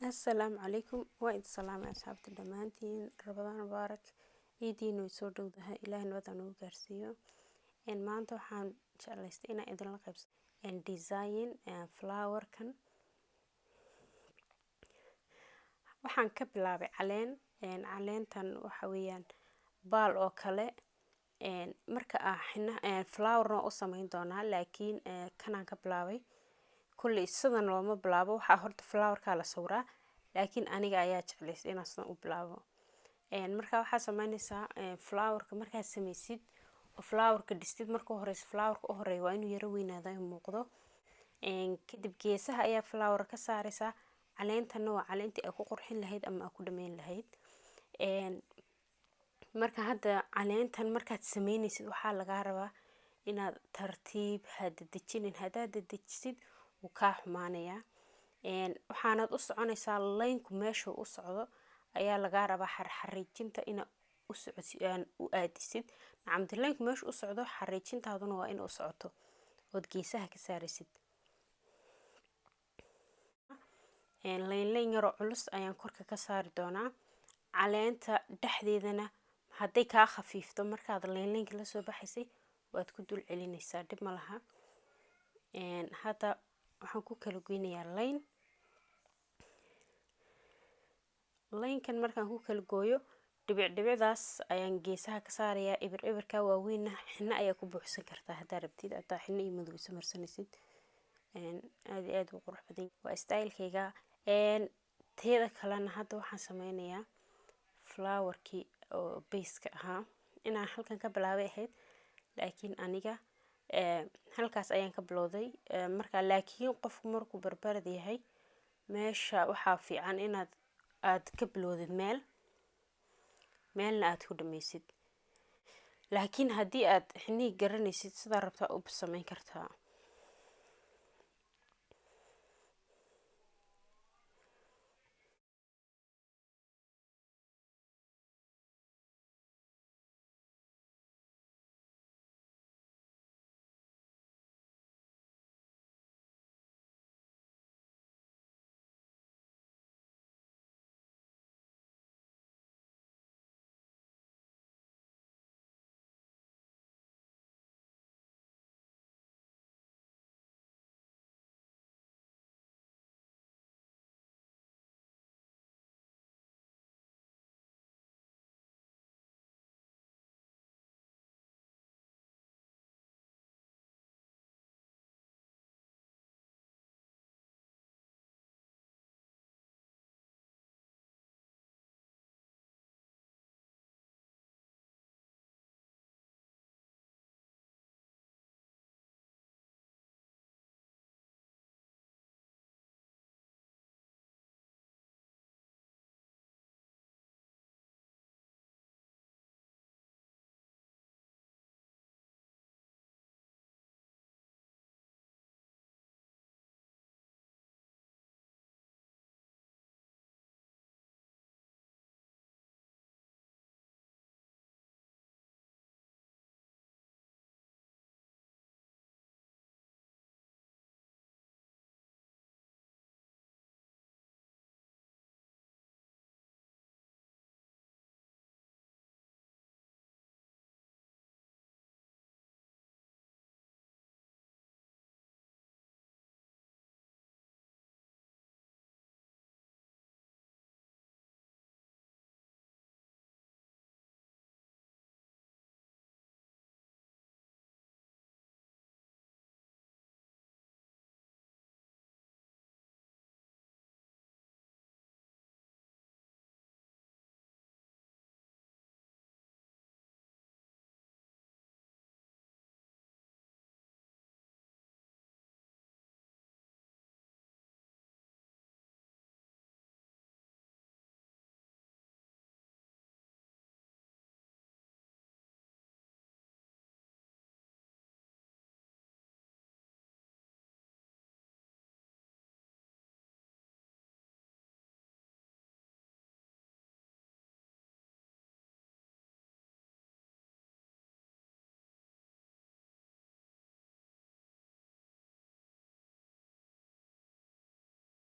السلام عليكم وإد السلام يا أصحاب الدمانتين رمضان مبارك إيدين ويسور دودها إله نوضع قارسيو إن ما أنتو حان شغلستينا إذن لقبس إن ديزاين فلاور كان وحان كبلابي علين إن علين تن وحويان بال أو كله إن مركا حنا فلاور نو أصمين دونا لكن كان كبلابي كل السنة لو ما بلابو وحاهرت فلاور كالا صورة لكن أنا جاية جالس إن أصلا بلابو مركا waxaa sameynaysaa flower-ka markaa sameysid oo flower-ka dhistid marka horeysa flower-ka u horeeyo waa inuu yara weynaado ay muuqdo kadib geesaha ayaa flower ka saaraysaa caleentana waa caleentii ay ku qurxin lahayd ama ay ku dhameyn lahayd marka hadda caleentan markaad sameynaysid waxaa laga rabaa inaad tartiib hadadajinin hadaad dejisid wuu kaa xumaanayaa waxaanad u soconaysaa line-ku meesha u socdo ayaa laga rabaa xariijinta ina u socodsiin u aadisid nacamdilaynku meesha u socdo xariijintaaduna waa in u socoto oo geesaha ka saarisid line yaro culus ayaan korka ka saari doonaa caleenta dhexdeedana haday ka khafiifto markaad line la soo baxaysay waad ku dul celinaysaa dib ma laha hada waxaan ku kala goynayaa line-kan markaan ku kala gooyo dhibicdaas ayaan geesaha ka saarayaa ibirka waaweyn xina ayaa ku buuxsan kartaa hadaa rabtid ataa xina iyo madow samarsanaysid aad u qurux badan waa style-kayga teeda kalena hadda waxaan sameynayaa flower-kii oo base-ka ahaa inaan halkan ka bilaabay ahayd laakiin aniga halkaas ayaan ka bilowday marka laakiin qofku markuu barbarad yahay meesha waxaa fiican inaad ka bilowdid meelna aad ku dhameysid laakiin haddii aad xiniig garanaysid sida rabtaa u sameyn kartaa